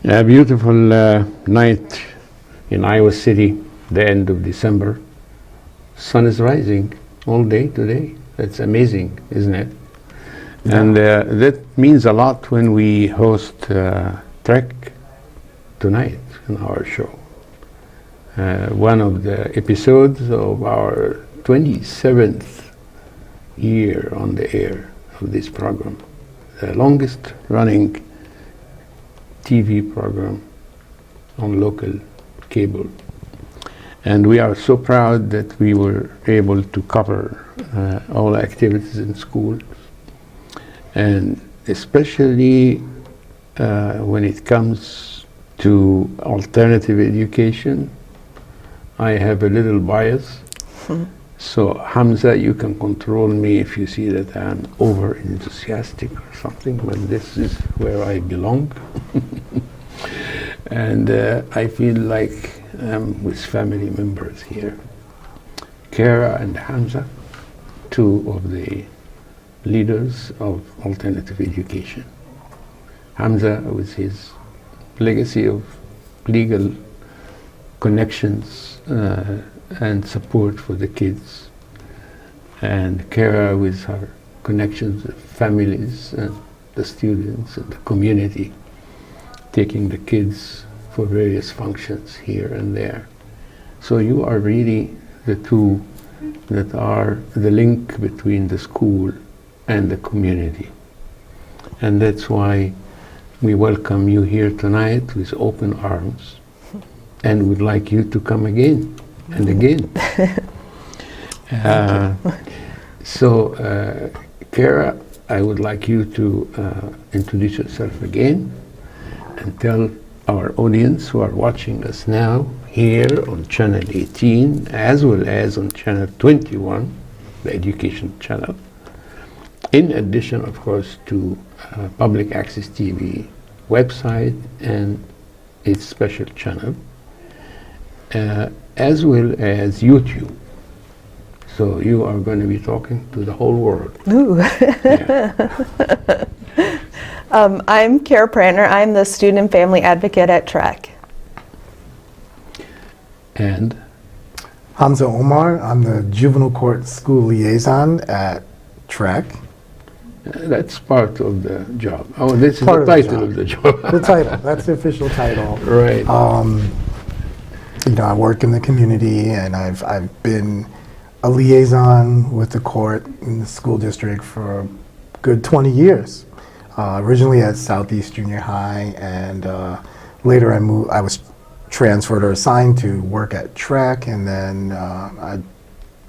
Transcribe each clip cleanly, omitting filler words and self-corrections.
A beautiful night in Iowa City, the end of December. Sun is rising all day today. That's amazing, isn't it? Yeah. And that means a lot when we host TREC tonight in our show. One of the episodes of our 27th year on the air of this program, the longest running TV program on local cable. And we are so proud that we were able to cover all activities in schools, and especially when it comes to alternative education. I have a little bias. So Hamza, you can control me if you see that I'm over enthusiastic or something, but this is where I belong. And I feel like I'm with family members here. Kara and Hamza, two of the leaders of alternative education. Hamza with his legacy of legal connections and support for the kids, and Kara with her connections with families and the students and the community, taking the kids for various functions here and there. So you are really the two that are the link between the school and the community. And that's why we welcome you here tonight with open arms, and would like you to come again and again. So, Kara, I would like you to introduce yourself again and tell our audience who are watching us now here on Channel 18, as well as on Channel 21, the education channel, in addition, of course, to Public Access TV website and its special channel, as well as YouTube. So you are going to be talking to the whole world. Ooh. Yeah. I'm Kara Prantner. I'm the student and family advocate at TREC. And Hamza Omar. I'm the juvenile court school liaison at TREC. That's part of the job. Oh, this is Part the of the title job. of the job. The title, that's the official title. Right. You know, I work in the community, and I've been a liaison with the court in the school district for a good 20 years. Originally at Southeast Junior High, and later I was transferred or assigned to work at TREC, and then I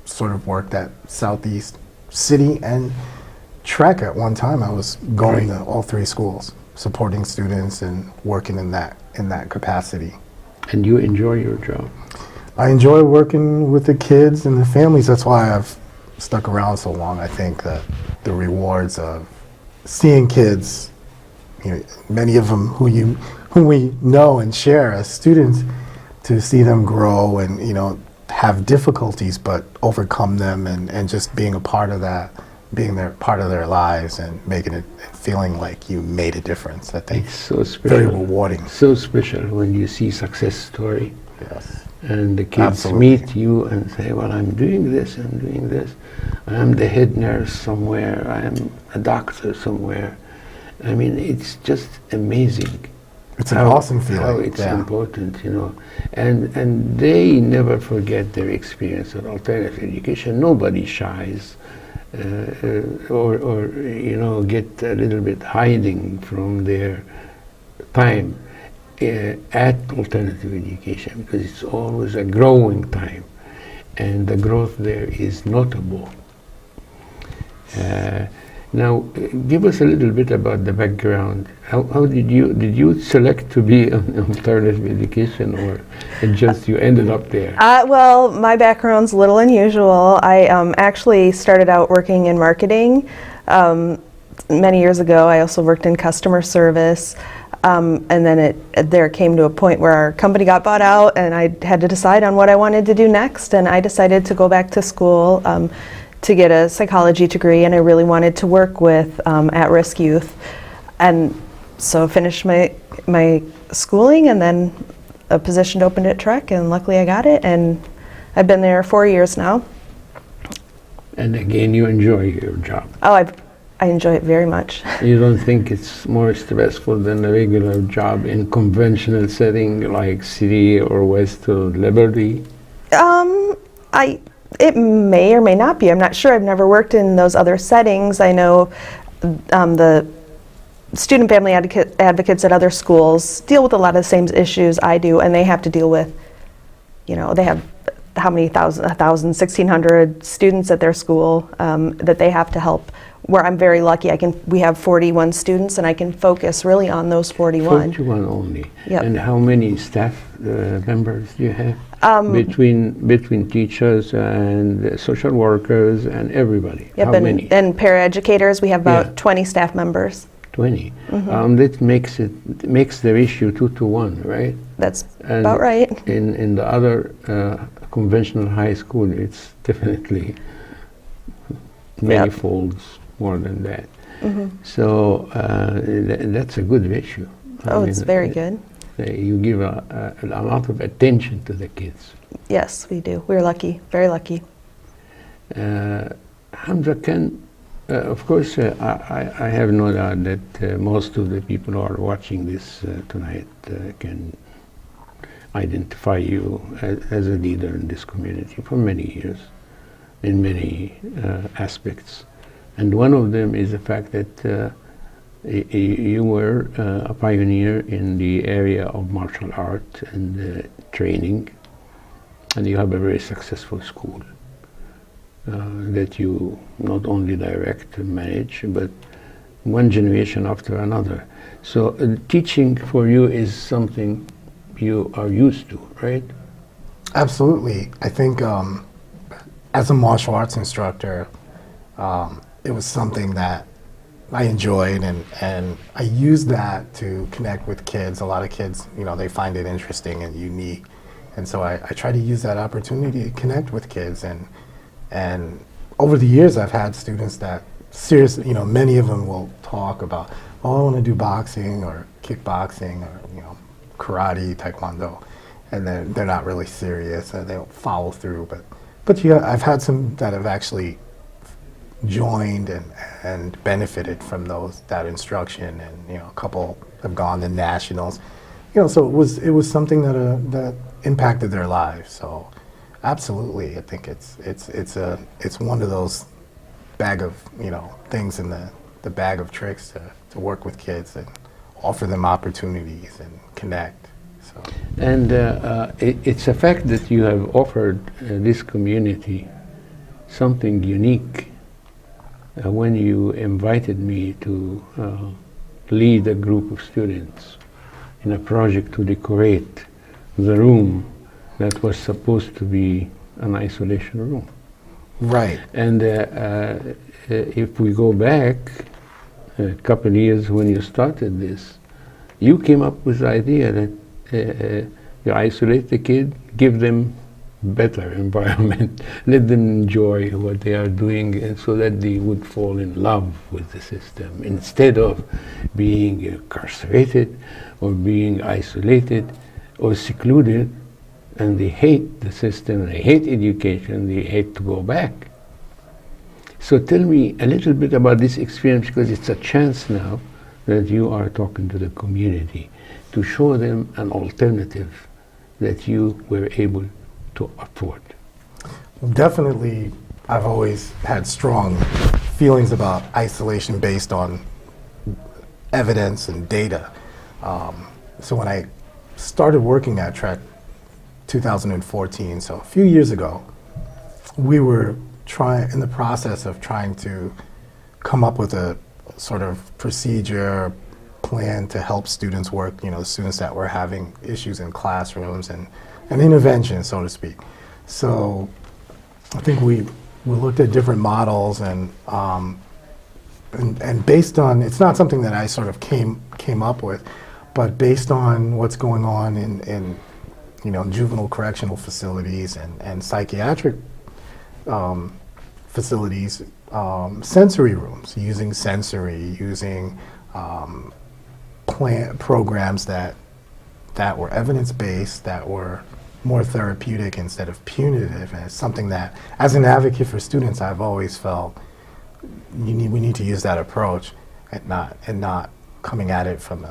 sort of worked at Southeast City and TREC at one time. I was going to all three schools, supporting students and working in that capacity. And you enjoy your job? I enjoy working with the kids and the families. That's why I've stuck around so long. I think that the rewards of seeing kids, you know, many of them who we know and share as students, to see them grow and, you know, have difficulties but overcome them, and just being a part of that, being part of their lives and making it, feeling like you made a difference. I think it's so special. Very rewarding. So special when you see success story. Yes. And the kids Absolutely. meet you and say, well, I'm doing this, I'm the head nurse somewhere, I'm a doctor somewhere. I mean, it's just amazing. It's an awesome feeling. How it's Yeah. important, you know. And they never forget their experience of alternative education. Nobody shies or you know, get a little bit hiding from their time at alternative education, because it's always a growing time, and the growth there is notable. Now, give us a little bit about the background. How did you select to be in alternative education, or just you ended up there? Well, my background's a little unusual. I actually started out working in marketing many years ago. I also worked in customer service. And then there came to a point where our company got bought out, and I had to decide on what I wanted to do next. And I decided to go back to school to get a psychology degree, and I really wanted to work with at-risk youth. And so finished my schooling, and then a position opened at TREC, and luckily I got it, and I've been there 4 years now. And again, you enjoy your job. Oh, I enjoy it very much. You don't think it's more stressful than a regular job in conventional setting like City or West or Liberty? It may or may not be. I'm not sure. I've never worked in those other settings. I know the student family advocates at other schools deal with a lot of the same issues I do, and they have to deal with, they have how many 1,600 students at their school that they have to help. Where I'm very lucky, we have 41 students, and I can focus really on those 41. 41 only. Yep. And how many staff members do you have? Between teachers and social workers and everybody? Yep, How many? And paraeducators, we have about Yeah. 20 staff members. 20. That makes the ratio 2 to 1, right? That's And about right. In the other conventional high school, it's definitely many folds more than that. So that's a good ratio. Oh, it's very good. You give a lot of attention to the kids. Yes, we do. We're lucky, very lucky. Hamza, of course, I have no doubt that most of the people who are watching this tonight can identify you as a leader in this community for many years, in many aspects. And one of them is the fact that you were a pioneer in the area of martial art and training, and you have a very successful school that you not only direct and manage, but one generation after another. So teaching for you is something you are used to, right? Absolutely. I think as a martial arts instructor, it was something that I enjoyed, and I used that to connect with kids. A lot of kids, they find it interesting and unique. And so I try to use that opportunity to connect with kids. And over the years, I've had students that seriously, many of them will talk about, oh, I want to do boxing or kickboxing or, karate, taekwondo. And then they're not really serious and they don't follow through. But yeah, I've had some that have actually joined and benefited from that instruction, and a couple have gone to nationals, so it was something that impacted their lives. So absolutely, I think it's one of those bag of things in the bag of tricks to work with kids and offer them opportunities and connect. So. And it's a fact that you have offered this community something unique. When you invited me to lead a group of students in a project to decorate the room that was supposed to be an isolation room. Right. And if we go back a couple of years when you started this, you came up with the idea that you isolate the kid, give them better environment, let them enjoy what they are doing, and so that they would fall in love with the system instead of being incarcerated or being isolated or secluded, and they hate the system, they hate education, they hate to go back. So tell me a little bit about this experience, because it's a chance now that you are talking to the community to show them an alternative that you were able to afford. Definitely, I've always had strong feelings about isolation based on evidence and data. So when I started working at TREC 2014, so a few years ago, we were in the process of trying to come up with a sort of procedure plan to help students work, the students that were having issues in classrooms and an intervention, so to speak. So I think we looked at different models and based on, it's not something that I sort of came up with, but based on what's going on in juvenile correctional facilities and psychiatric facilities, sensory rooms, using sensory, using programs that were evidence-based, that were more therapeutic instead of punitive. And it's something that, as an advocate for students, I've always felt we need to use that approach and not coming at it from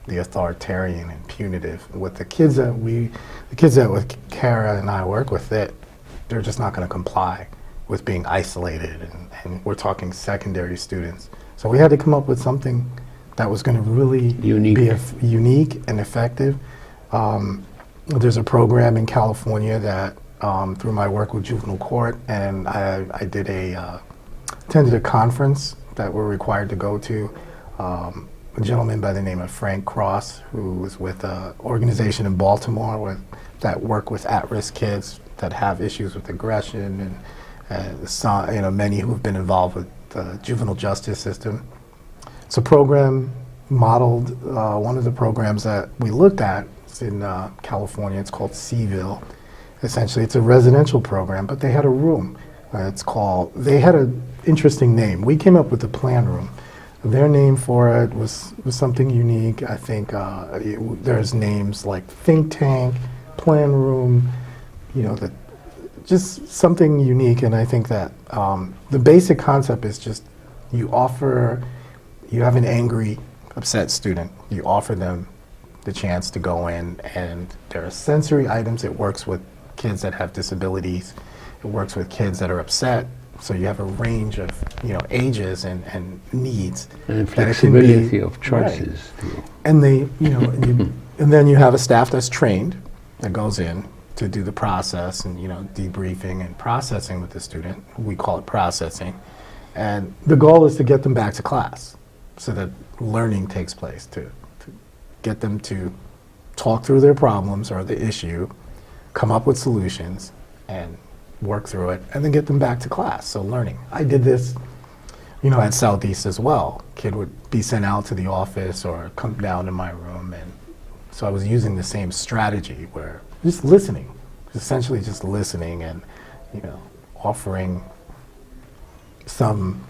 the authoritarian and punitive. With the kids that with Kara and I work with, they're just not going to comply with being isolated, and we're talking secondary students. So we had to come up with something that was going to really be unique and effective. There's a program in California that, through my work with juvenile court, and I attended a conference that we're required to go to. A gentleman by the name of Frank Cross, who was with an organization in Baltimore that work with at-risk kids that have issues with aggression, and many who have been involved with the juvenile justice system. It's a program modeled, one of the programs that we looked at in California. It's called Seaville. Essentially, it's a residential program, but they had a room. They had an interesting name. We came up with the plan room. Their name for it was something unique. I think there's names like think tank, plan room, just something unique. And I think that the basic concept is just you have an angry, upset student, you offer them the chance to go in, and there are sensory items. It works with kids that have disabilities. It works with kids that are upset. So you have a range of ages and needs and flexibility of choices. Right. And and then you have a staff that's trained that goes in to do the process and debriefing and processing with the student. We call it processing, and the goal is to get them back to class so that learning takes place, to get them to talk through their problems or the issue, come up with solutions, and work through it, and then get them back to class. So learning. I did this, at Southeast as well. Kid would be sent out to the office or come down to my room, and so I was using the same strategy where just listening, essentially just listening, and offering some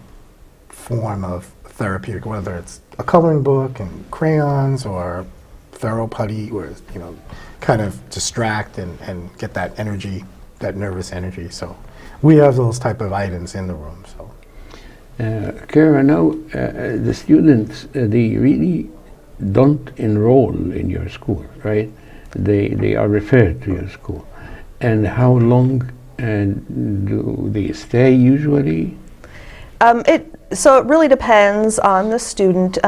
form of therapeutic, whether it's a coloring book and crayons or Thorough putty, where kind of distract and get that energy, that nervous energy. So we have those type of items in the room. So, Kara, now the students they really don't enroll in your school, right? They are referred to your school. And how long do they stay usually? So it really depends on the student.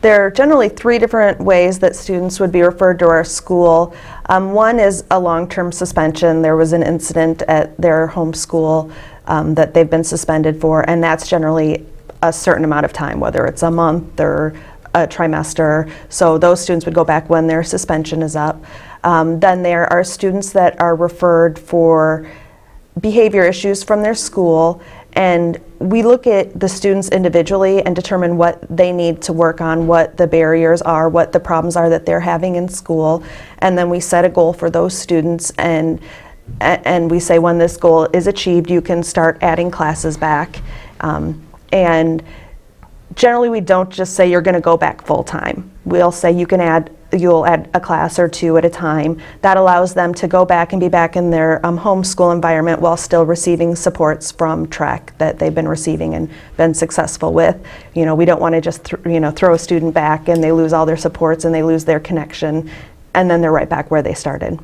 There are generally 3 different ways that students would be referred to our school. One is a long-term suspension. There was an incident at their home school that they've been suspended for, and that's generally a certain amount of time, whether it's a month or a trimester. So those students would go back when their suspension is up. Then there are students that are referred for behavior issues from their school, and we look at the students individually and determine what they need to work on, what the barriers are, what the problems are that they're having in school, and then we set a goal for those students, and we say when this goal is achieved, you can start adding classes back. And generally we don't just say you're going to go back full time. We'll say you'll add a class or 2 at a time. That allows them to go back and be back in their home school environment while still receiving supports from TREC that they've been receiving and been successful with. We don't want to just throw a student back and they lose all their supports and they lose their connection and then they're right back where they started.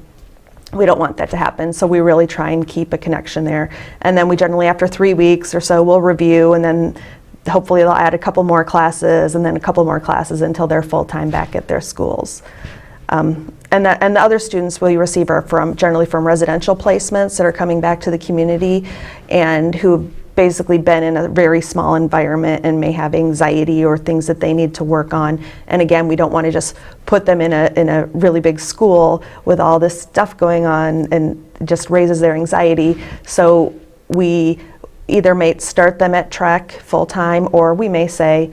We don't want that to happen, so we really try and keep a connection there. And then we generally, after 3 weeks or so, we'll review, and then hopefully they'll add a couple more classes and then a couple more classes until they're full-time back at their schools. And the other students we receive are generally from residential placements that are coming back to the community and who've basically been in a very small environment and may have anxiety or things that they need to work on. And again, we don't want to just put them in a really big school with all this stuff going on and just raises their anxiety. So we either may start them at TREC full-time, or we may say,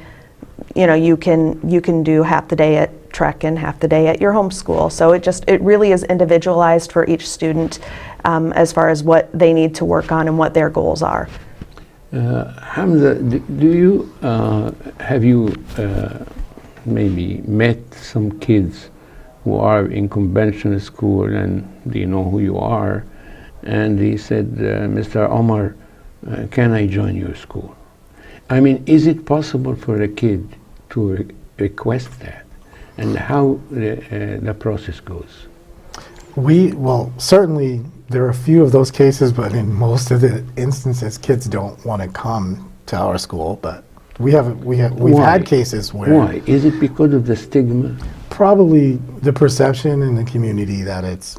you can do half the day at TREC and half the day at your home school. So it really is individualized for each student as far as what they need to work on and what their goals are. Hamza, have you maybe met some kids who are in conventional school and they know who you are, and he said, Mr. Omar, can I join your school? I mean, is it possible for a kid to request that? And how the process goes? Well, certainly there are a few of those cases, but in most of the instances, kids don't want to come to our school. But we've Why? had cases where Why? Is it because of the stigma? probably the perception in the community that it's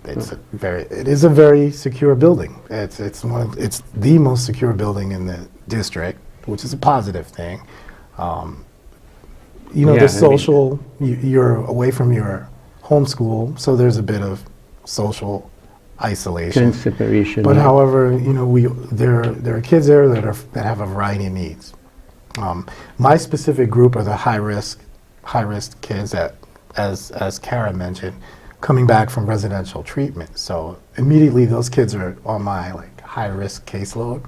it is a very secure building. It's the most secure building in the district, which is a positive thing. Yeah, The social, you're away from your home school, so there's a bit of social isolation. Kind of separation. But yeah. however, there are kids there that have a variety of needs. My specific group are the high risk kids that, as Kara mentioned, coming back from residential treatment. So immediately those kids are on my high risk caseload.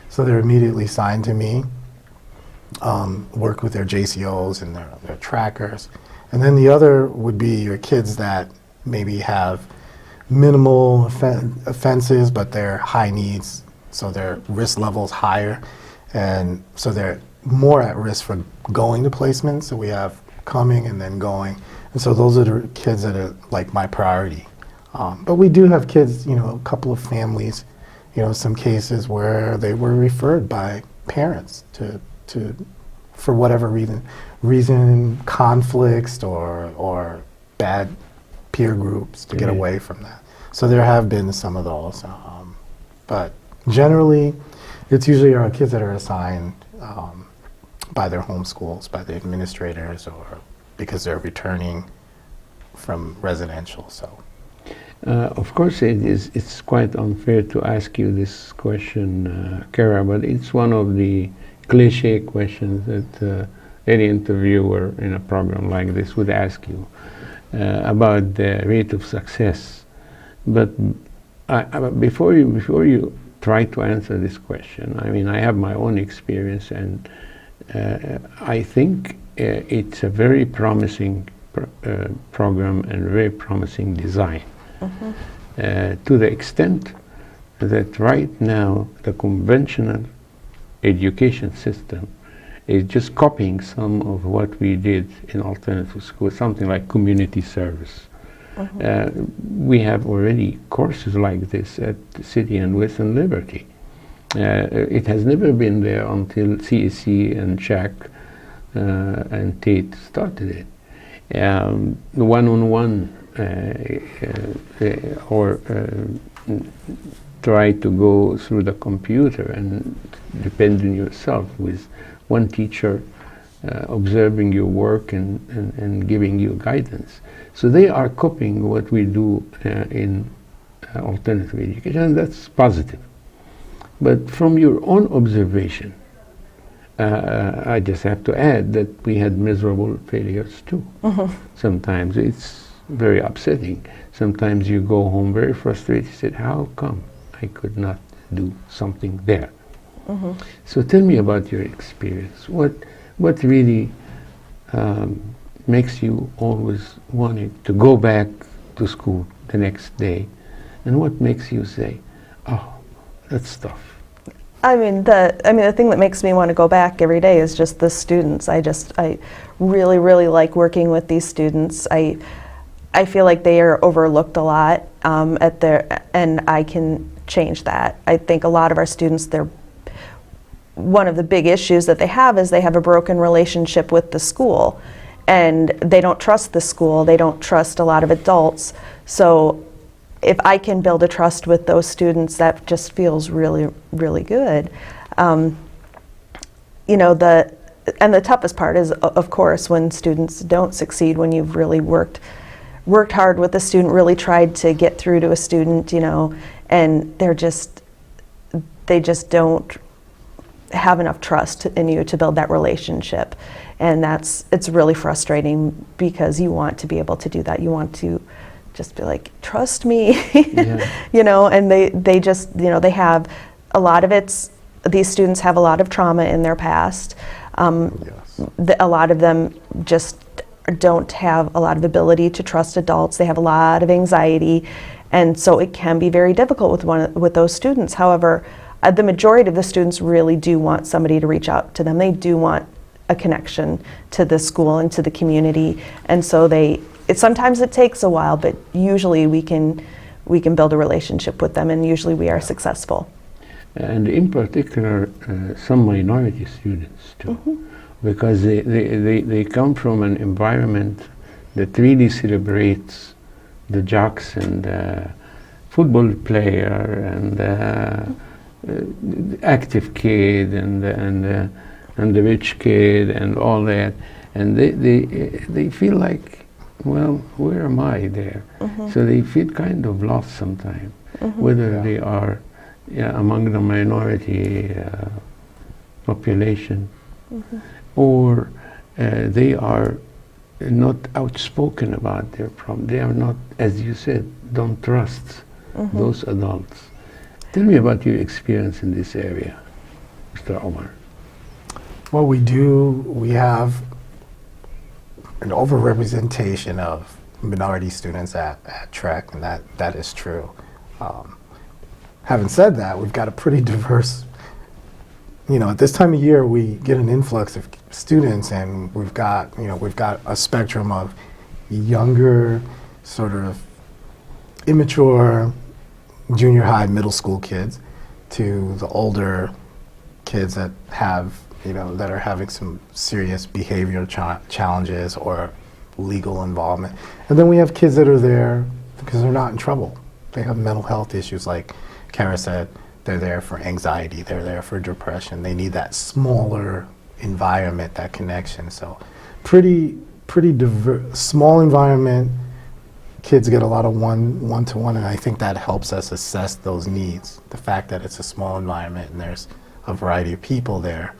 So they're immediately signed to me. Work with their JCOs and their trackers. And then the other would be your kids that maybe have minimal offenses, but they're high needs, so their risk level's higher, and so they're more at risk for going to placement. So we have coming and then going, and so those are the kids that are my priority. But we do have kids, a couple of families, some cases where they were referred by parents to for whatever reason, conflicts or bad peer groups to get away from that. So there have been some of those, but generally, it's usually our kids that are assigned by their home schools, by the administrators, or because they're returning from residential. So, of course, it's quite unfair to ask you this question, Kara, but it's one of the cliche questions that any interviewer in a program like this would ask you about the rate of success. But before you try to answer this question, I mean, I have my own experience, and I think it's a very promising program and very promising design. To the extent that right now the conventional education system is just copying some of what we did in alternative schools, something like community service. We have already courses like this at the City and Western Liberty. It has never been there until CSC and CHAC and Tate started it. The one-on-one or try to go through the computer and depend on yourself with one teacher observing your work and giving you guidance. So they are copying what we do in alternative education, and that's positive. But from your own observation, I just have to add that we had miserable failures too. Sometimes it's very upsetting. Sometimes you go home very frustrated, said, how come I could not do something there? So tell me about your experience. What really makes you always wanting to go back to school the next day, and what makes you say, "Oh, that's tough"? I mean, the thing that makes me want to go back every day is just the students. I really, really like working with these students. I feel like they are overlooked a lot and I can change that. I think a lot of our students, one of the big issues that they have is they have a broken relationship with the school, and they don't trust the school, they don't trust a lot of adults. So if I can build a trust with those students, that just feels really, really good. And the toughest part is, of course, when students don't succeed, when you've really worked hard with a student, really tried to get through to a student, and they just don't have enough trust in you to build that relationship. And it's really frustrating because you want to be able to do that. You want to just be like, trust me, and they just, they have a lot of these students have a lot of trauma in their past. Yes. a lot of them just don't have a lot of ability to trust adults. They have a lot of anxiety, and so it can be very difficult with those students. However, the majority of the students really do want somebody to reach out to them. They do want a connection to the school and to the community, and so sometimes it takes a while, but usually we can build a relationship with them, and usually we are successful. And in particular, some minority students too, because they come from an environment that really celebrates the jocks and the football player and the active kid and the rich kid and all that, and they feel like, well, where am I there? So they feel kind of lost sometimes, whether they are among the minority population, or they are not outspoken about their problem. They are not, as you said, don't trust those adults. Tell me about your experience in this area, Mr. Omar. Well, we have an overrepresentation of minority students at TREC, and that is true. Having said that, we've got a pretty diverse, at this time of year we get an influx of students, and we've got a spectrum of younger, sort of immature junior high, middle school kids, to the older kids that that are having some serious behavioral challenges or legal involvement. And then we have kids that are there because they're not in trouble. They have mental health issues, like Kara said. They're there for anxiety, they're there for depression. They need that smaller environment, that connection. So pretty diverse, small environment. Kids get a lot of one-to-one, and I think that helps us assess those needs. The fact that it's a small environment and there's a variety of people there.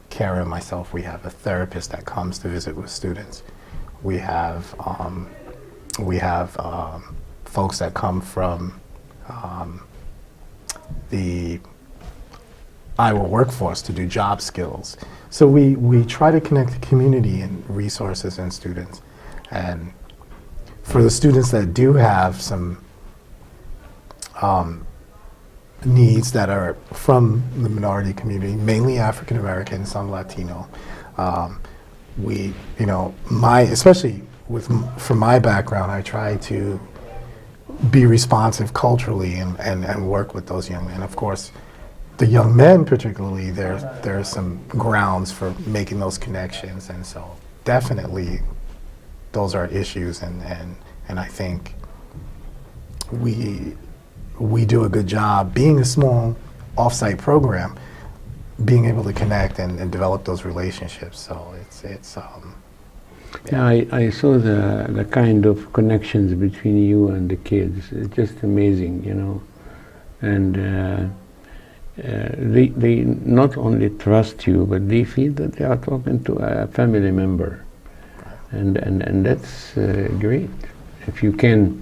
Kara and myself, we have a therapist that comes to visit with students. We have folks that come from the Iowa workforce to do job skills. So we try to connect the community and resources and students. And for the students that do have some needs that are from the minority community, mainly African American, some Latino, especially from my background, I try to be responsive culturally and work with those young men. Of course, the young men particularly, there's some grounds for making those connections, and so definitely those are issues, and I think we do a good job, being a small off-site program, being able to connect and develop those relationships. So it's Yeah, I saw the kind of connections between you and the kids. It's just amazing, And they not only trust you, but they feel that they are talking to a family member, and that's great. If you can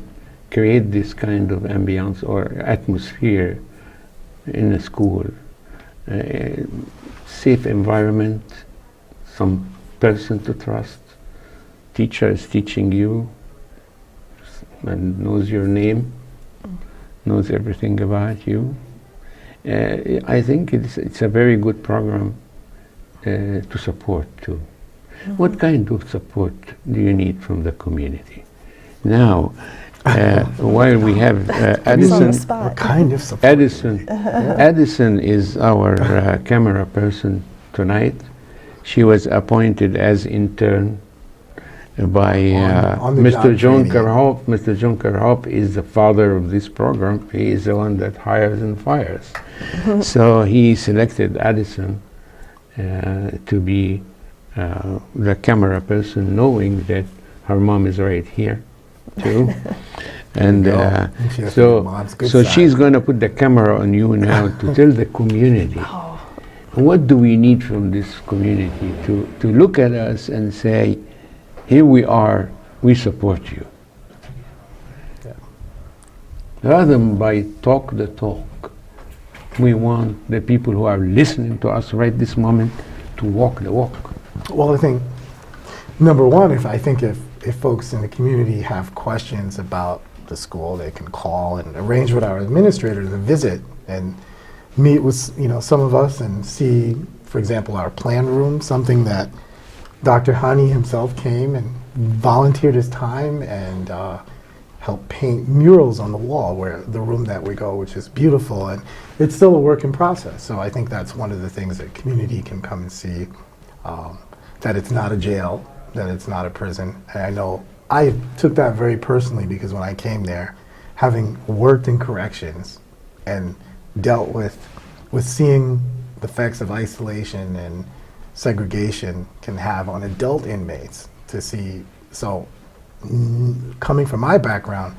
create this kind of ambience or atmosphere in a school, safe environment, some person to trust. Teacher is teaching you and knows your name, knows everything about you. I think it's a very good program to support too. What kind of support do you need from the community? Now, while we have Addison, what kind of support? Addison is our camera person tonight. She was appointed as intern by on the Mr. job John training. Kerhoff. Mr. John Kerhoff is the father of this program. He is the one that hires and fires. So he selected Addison to be the camera person, knowing that her mom is right here too. And so she's going to put the camera on you now to tell the community, what do we need from this community to look at us and say, here we are, we support you. Rather than by talk the talk, we want the people who are listening to us right this moment to walk the walk. Well, I think number one, if folks in the community have questions about the school, they can call and arrange with our administrator to visit and meet with some of us and see, for example, our plan room, something that Dr. Hani himself came and volunteered his time and helped paint murals on the wall where the room that we go, which is beautiful, and it's still a work in process. So I think that's one of the things that community can come and see, that it's not a jail, that it's not a prison. And I know I took that very personally because when I came there, having worked in corrections and dealt with seeing the effects of isolation and segregation can have on adult inmates, to see, so coming from my background,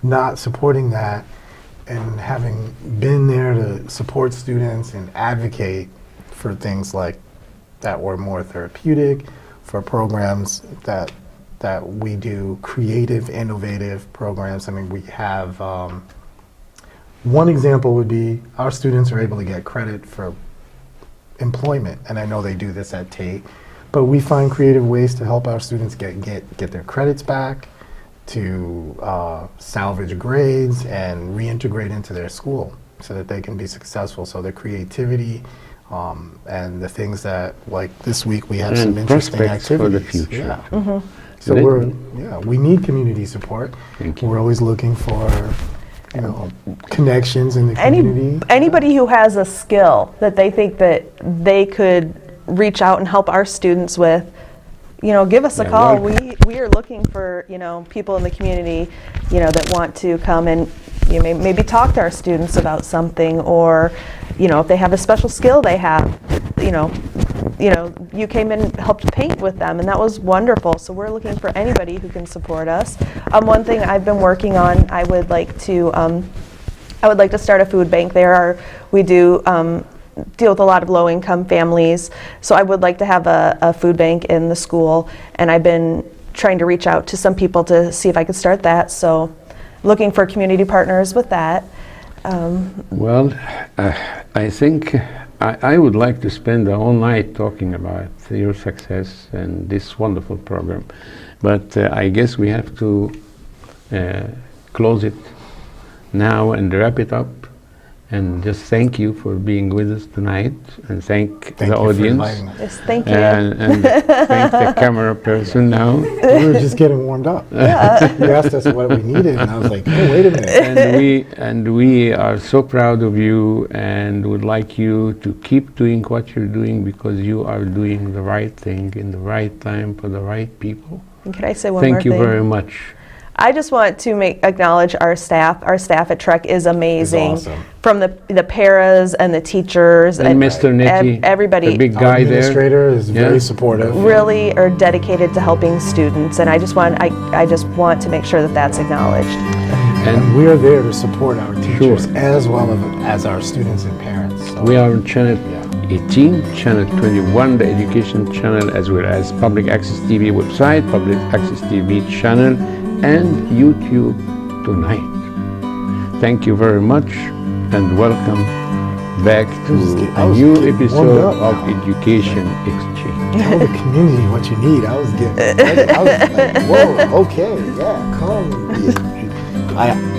not supporting that and having been there to support students and advocate for things like that were more therapeutic, for programs that we do creative, innovative programs. I mean, we have, one example would be our students are able to get credit for employment, and I know they do this at Tate, but we find creative ways to help our students get their credits back, to salvage grades and reintegrate into their school so that they can be successful. So their creativity and the things that, like this week, we have some interesting prospects activities. for the future. Yeah. So we need community support. Thank you. We're always looking for connections in the community. Anybody who has a skill that they think that they could reach out and help our students with, give us a Yeah, call. welcome. We are looking for, people in the community, that want to come and maybe talk to our students about something, or, if they have a special skill they have, you came in and helped paint with them, and that was wonderful. So we're looking for anybody who can support us. One thing I've been working on, I would like to start a food bank. We do deal with a lot of low-income families, so I would like to have a food bank in the school, and I've been trying to reach out to some people to see if I could start that. So looking for community partners with that. Well, I think I would like to spend the whole night talking about your success and this wonderful program, but I guess we have to close it now and wrap it up, and just thank you for being with us tonight, and thank the you for audience, inviting us. Yes, thank you. and thank the camera person now. We were just getting warmed up. You asked us what we needed, and I was like, oh, wait a minute. And we are so proud of you, and would like you to keep doing what you're doing, because you are doing the right thing in the right time for the right people. And can I say one more Thank you thing? very much. I just want to acknowledge our staff. Our staff at TREC is amazing. It's awesome. From the paras and the teachers And Mr. Nitti, everybody. the big Our guy there. administrator is Yeah. very supportive. Really are dedicated to helping students, and I just want to make sure that that's acknowledged. And we are there to support our teachers as well as our students and parents. So, We are on channel 18, channel 21, the education channel, as well as Public Access TV website, Public Access TV channel, and YouTube tonight. Thank you very much, and welcome back to I a was new getting episode warmed up of now. Education Exchange. tell the community what you need. I was getting ready. I was like, whoa, okay, yeah, come.